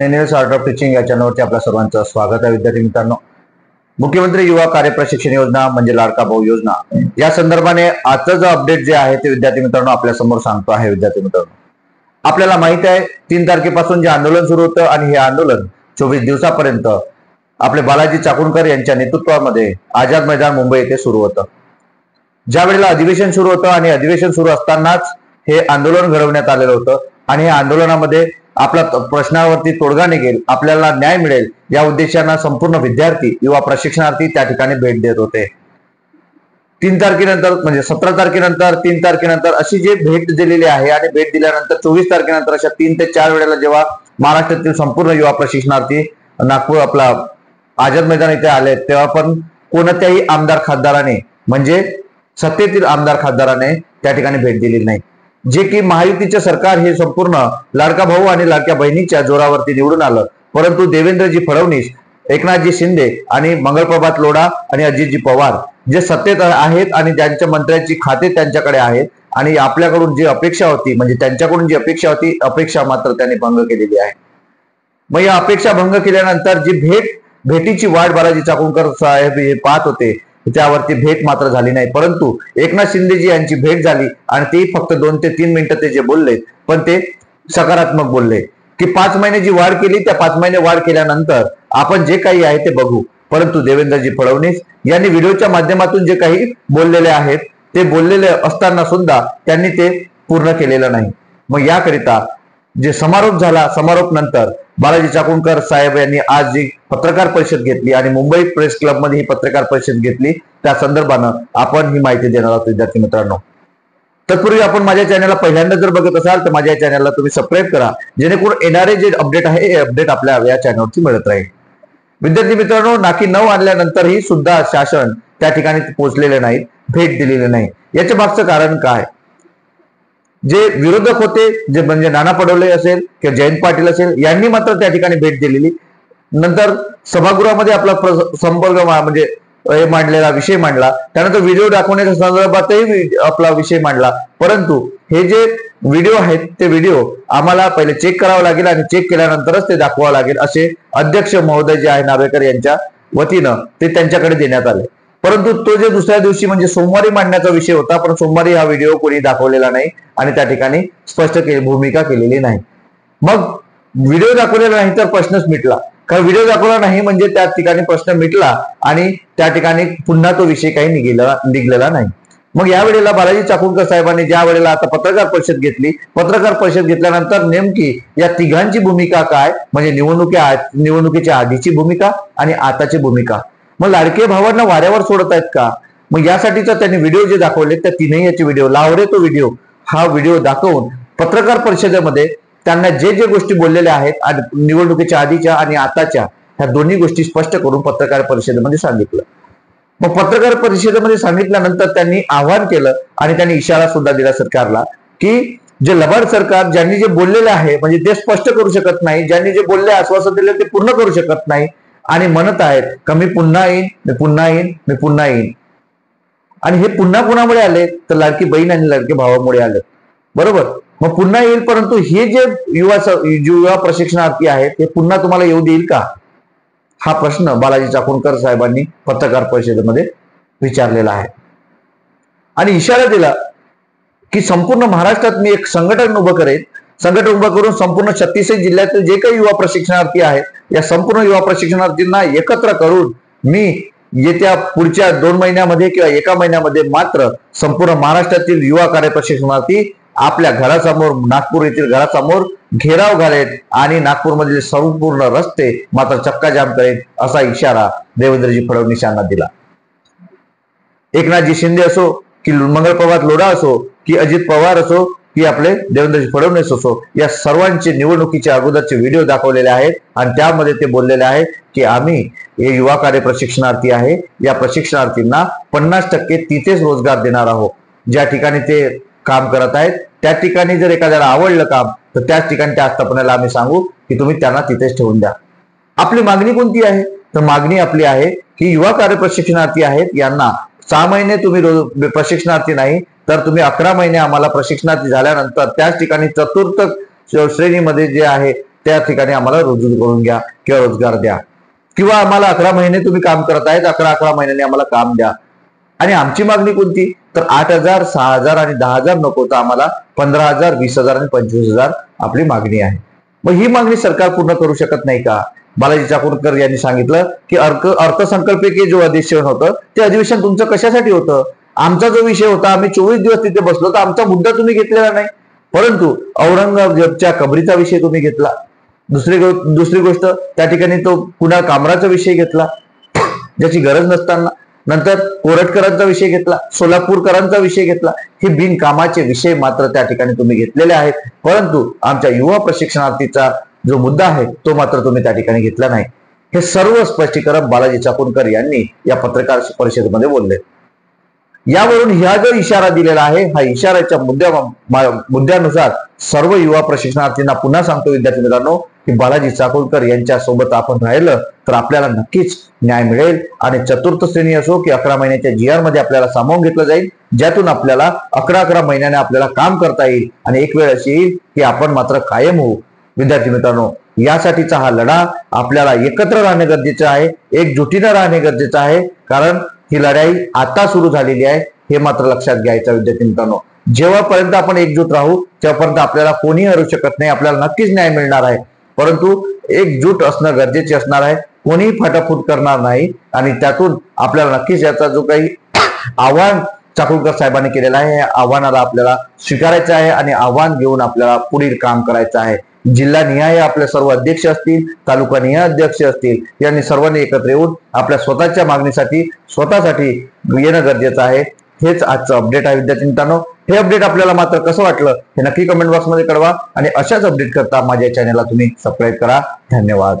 News art of teaching या चॅनलवरती आपल्या सर्वांचं स्वागत आहे. विद्यार्थी मित्रांनो, मुख्यमंत्री युवा कार्य प्रशिक्षण योजना म्हणजे लाडका भाऊ योजना या संदर्भाने आजचं अपडेट जे आहे ते विद्यार्थी मित्रांनो आपल्या समोर सांगतो आहे. विद्यार्थी मित्रांनो, आपल्याला माहित आहे 3 तारखेपासून जे आंदोलन सुरू होतं आणि हे आंदोलन 24 दिवसापर्यंत आपले बालाजी चाकूरकर यांच्या नेतृत्वामध्ये आझाद मैदान मुंबई येथे सुरू होतं. ज्या वेळेला अधिवेशन सुरू होतं आणि अधिवेशन सुरू असतानाच हे आंदोलन घडवण्यात आलेलं होतं आणि या आंदोलनामध्ये आपला प्रश्नावरती तोडगा निघेल, आपल्याला न्याय मिळेल या उद्देशाने संपूर्ण विद्यार्थी युवा प्रशिक्षणार्थी त्या ठिकाणी भेट देत होते. 3 तारखेनंतर म्हणजे 17 तारखेनंतर 3 तारखेनंतर अशी जे भेट दिलेली आहे आणि भेट दिल्यानंतर 24 तारखेनंतर अशा 3 ते 4 वेळेला जेव्हा महाराष्ट्रातील संपूर्ण युवा प्रशिक्षणार्थी नागपूर आपला आझाद मैदान इथे आले तेव्हा पण कोणत्याही आमदार खासदाराने म्हणजे सत्तेतील आमदार खासदाराने त्या ठिकाणी भेट दिलेली नाही. जे की महायुतीचे सरकार हे संपूर्ण लाडका भाऊ आणि लाडक्या बहिणीच्या जोरावरती निवडून आलं, परंतु देवेंद्रजी फडणवीस, एकनाथजी शिंदे आणि मंगलप्रभात लोढा आणि अजितजी पवार जे सत्तेत आहेत आणि ज्यांच्या मंत्र्यांची खाते त्यांच्याकडे आहेत आणि आपल्याकडून जी अपेक्षा होती म्हणजे त्यांच्याकडून जी अपेक्षा होती अपेक्षा मात्र त्यांनी भंग केलेली आहे. मग या अपेक्षा भंग केल्यानंतर जी भेटीची वाट बालाजी चाकूरकर साहेब हे पाहत होते त्यावरती भेट मात्र झाली नाही, परंतु एकनाथ शिंदेजी यांची भेट झाली आणि ती फक्त 2 ते 3 मिनिटं ते जे बोलले पण ते सकारात्मक बोलले की 5 महिन्याची वाढ केली, त्या 5 महिने वाढ केल्यानंतर आपण जे काही आहे ते बघू. परंतु देवेंद्रजी फडणवीस यांनी व्हिडिओच्या माध्यमातून जे काही बोललेले आहेत ते बोललेले असताना सुद्धा त्यांनी ते पूर्ण केलेलं नाही. मग याकरिता जे समारोप झाला, समारोप नंतर बालाजी चाकूरकर साहेब यांनी आज जी पत्रकार परिषद घेतली आणि मुंबई प्रेस क्लब मध्ये ही पत्रकार परिषद घेतली, त्या संदर्भानं आपण ही माहिती देणार आहोत. विद्यार्थी मित्रांनो, तत्पूर्वी आपण माझ्या चॅनलला पहिल्यांदा जर बघत असाल तर माझ्या चॅनलला तुम्ही सबस्क्राईब करा, जेणेकरून येणारे जे अपडेट आहे हे अपडेट आपल्या या चॅनलवरती मिळत राहील. विद्यार्थी मित्रांनो, नाकी 9 आणल्यानंतरही सुद्धा शासन त्या ठिकाणी पोहोचलेले नाहीत, भेट दिलेली नाही. याच्या मागचं कारण काय? जे विरोधक होते जे म्हणजे नाना पटोले असेल किंवा जयंत पाटील असेल यांनी मात्र त्या ठिकाणी भेट दिलेली. नंतर सभागृहामध्ये आपला संपर्क म्हणजे हे मांडलेला विषय मांडला, त्यानंतर व्हिडिओ दाखवण्याच्या संदर्भातही आपला विषय मांडला, परंतु हे जे व्हिडिओ आहेत ते व्हिडिओ आम्हाला पहिले चेक करावं लागेल आणि चेक केल्यानंतरच ते दाखवावं लागेल असे अध्यक्ष महोदय जे आहे नार्वेकर यांच्या वतीनं ते त्यांच्याकडे देण्यात आले. परंतु तो जे दुसऱ्या दिवशी म्हणजे सोमवारी मांडण्याचा विषय होता, पण सोमवारी हा व्हिडिओ कोणी दाखवलेला नाही आणि त्या ठिकाणी स्पष्ट भूमिका केलेली नाही. मग व्हिडिओ दाखवलेला नाही तर प्रश्नच मिटला, कारण व्हिडिओ दाखवला नाही म्हणजे त्या ठिकाणी प्रश्न मिटला आणि त्या ठिकाणी पुन्हा तो विषय काही निघलेला नाही. मग या वेळेला बालाजी चाकूरकर साहेबांनी ज्या वेळेला आता पत्रकार परिषद घेतली, पत्रकार परिषद घेतल्यानंतर नेमकी या तिघांची भूमिका काय म्हणजे निवडणुकीच्या आधीची भूमिका आणि आताची भूमिका, मग लाडके भावांना वाऱ्यावर सोडत आहेत का? मग यासाठीच त्यांनी व्हिडिओ जे दाखवले त्या तीनही याचे व्हिडिओ लावरे तो व्हिडिओ हा व्हिडिओ दाखवून पत्रकार परिषदेमध्ये त्यांना जे जे गोष्टी बोललेल्या आहेत निवडणुकीच्या आधीच्या आणि आताच्या ह्या दोन्ही गोष्टी स्पष्ट करून पत्रकार परिषदेमध्ये सांगितलं. मग पत्रकार परिषदेमध्ये सांगितल्यानंतर त्यांनी आव्हान केलं आणि त्यांनी इशारा सुद्धा दिला सरकारला की जे लबाड सरकार ज्यांनी जे बोललेले आहे म्हणजे ते स्पष्ट करू शकत नाही, ज्यांनी जे बोलले आश्वासन दिले ते पूर्ण करू शकत नाही आणि म्हणत आहेत का मी पुन्हा येईन, मी पुन्हा येईन, मी पुन्हा येईन. आणि हे पुन्हा कुणामुळे आले तर लाडकी बहीण आणि लाडके भावामुळे आले, बरोबर. मग पुन्हा येईल, परंतु हे जे युवा प्रशिक्षणार्थी आहेत हे पुन्हा तुम्हाला येऊ देईल का? हा प्रश्न बालाजी चाकूरकर साहेबांनी पत्रकार परिषदेमध्ये विचारलेला आहे आणि इशारा दिला की संपूर्ण महाराष्ट्रात मी एक संघटन उभं करेन, संघटन उभं करून संपूर्ण 36 जिल्ह्यातील जे काही युवा प्रशिक्षणार्थी आहेत या संपूर्ण युवा प्रशिक्षणार्थींना एकत्र करून मी येत्या पुढच्या 2 महिन्यामध्ये किंवा 1 महिन्यामध्ये मात्र संपूर्ण महाराष्ट्रातील युवा कार्य प्रशिक्षणार्थी आपल्या घरासमोर नागपूर येथील घरासमोर घेराव घालेत आणि नागपूरमधील संपूर्ण रस्ते मात्र चक्काजाम करेल असा इशारा देवेंद्रजी फडणवीस यांना दिला. एकनाथजी शिंदे असो की मंगलप्रभात लोढा असो की अजित पवार असो की आपले देवेंद्रजी फडणवीस असो, या सर्वांचे निवडणुकीच्या अगोदरचे व्हिडिओ दाखवलेले आहेत आणि त्यामध्ये ते बोललेले आहेत की आम्ही हे युवा कार्य प्रशिक्षणार्थी आहे या प्रशिक्षणार्थींना 50% तिथेच रोजगार देणार आहोत. ज्या ठिकाणी ते काम करत आहेत त्या ठिकाणी जर एखाद्याला आवडलं काम तर त्याच ठिकाणी त्या आस्थापनेला आम्ही सांगू की तुम्ही त्यांना तिथेच ठेवून द्या. आपली मागणी कोणती आहे तर मागणी आपली आहे की युवा कार्य प्रशिक्षणार्थी आहेत यांना 6 महिने तुम्ही प्रशिक्षणार्थी नाही तर तुम्ही 11 महिने आम्हाला प्रशिक्षणार्थी झाल्यानंतर त्याच ठिकाणी चतुर्थ श्रेणीमध्ये जे आहे त्या ठिकाणी आम्हाला रुजू करून घ्या किंवा रोजगार द्या, किंवा आम्हाला 11 महिने तुम्ही काम करत आहेत, 11 महिन्यांनी आम्हाला काम द्या. आणि आमची मागणी कोणती, तर 8,000, 6,000 आणि 10,000 नको, तर आम्हाला 15,000, 20,000 आणि 25,000 आपली मागणी आहे. मग ही मागणी सरकार पूर्ण करू शकत नाही का? बालाजी चाकूरकर यांनी सांगितलं की अर्थसंकल्पित जो अधिवेशन होतं ते अधिवेशन तुमचं कशासाठी होतं? आमचा जो विषय होता, आम्ही 24 दिवस तिथे बसलो, तर आमचा मुद्दा तुम्ही घेतलेला नाही, परंतु औरंगजेबच्या कबरीचा विषय तुम्ही घेतला. दुसरी गोष्ट, त्या ठिकाणी तो कुणाल कामराचा विषय घेतला ज्याची गरज नसताना. नंतर कोरटकरांचा विषय घेतला, सोलापूरकरांचा विषय घेतला. हे बिनकामाचे विषय मात्र त्या ठिकाणी तुम्ही घेतलेले आहेत, परंतु आमच्या युवा प्रशिक्षणार्थीचा जो मुद्दा आहे तो मात्र तुम्ही त्या ठिकाणी घेतला नाही. हे सर्व स्पष्टीकरण बालाजी चाकूरकर यांनी या पत्रकार परिषदेमध्ये बोलले. यावरून हा जो इशारा दिलेला आहे, हा इशाऱ्याच्या मुद्द्यानुसार सर्व युवा प्रशिक्षणार्थींना पुन्हा सांगतो विद्यार्थी मित्रांनो, की बालाजी चाकूरकर यांच्या सोबत आपण राहिलं तर आपल्याला नक्कीच न्याय मिळेल. आणि चतुर्थ श्रेणी असो की 11 महिन्याच्या GR मध्ये आपल्याला सामावून घेतलं जाईल, ज्यातून आपल्याला 11 महिन्याने आपल्याला काम करता येईल. आणि एक वेळ अशी येईल की आपण मात्र कायम होऊ. विद्यार्थी मित्रांनो, यासाठीचा हा लढा आपल्याला एकत्र राहणे गरजेचे आहे, एकजुटीने राहणे गरजेचं आहे. कारण ही लढाई आता सुरू झालेली आहे, हे मात्र लक्षात घ्यायचं विद्यार्थी मित्रांनो. जेव्हापर्यंत आपण एकजूट राहू तेव्हापर्यंत आपल्याला कोणी हरू शकत नाही, आपल्याला नक्कीच न्याय मिळणार आहे. परंतु एकजूट असणं गरजेचे असणार आहे, कोणीही फाटाफूट करणार नाही. आणि त्यातून आपल्याला नक्कीच याचा जो काही आव्हान चाकूरकर साहेबांनी केलेलं आहे, या आव्हानाला आपल्याला स्वीकारायचं आहे आणि आव्हान घेऊन आपल्याला पुढील काम करायचं आहे. जिल्हानिहाय आपले सर्व अध्यक्ष असतील, तालुकानिहाय अध्यक्ष असतील, यांनी सर्वांनी एकत्र येऊन आपल्या स्वतःसाठी येणं गरजेचं आहे. हेच आजचं अपडेट आहे विद्यार्थी मित्रांनो. हे अपडेट आपल्याला मात्र कसं वाटलं हे नक्की कमेंट बॉक्समध्ये कळवा. आणि अशाच अपडेट करता माझ्या चॅनलला तुम्ही सबस्क्राईब करा. धन्यवाद.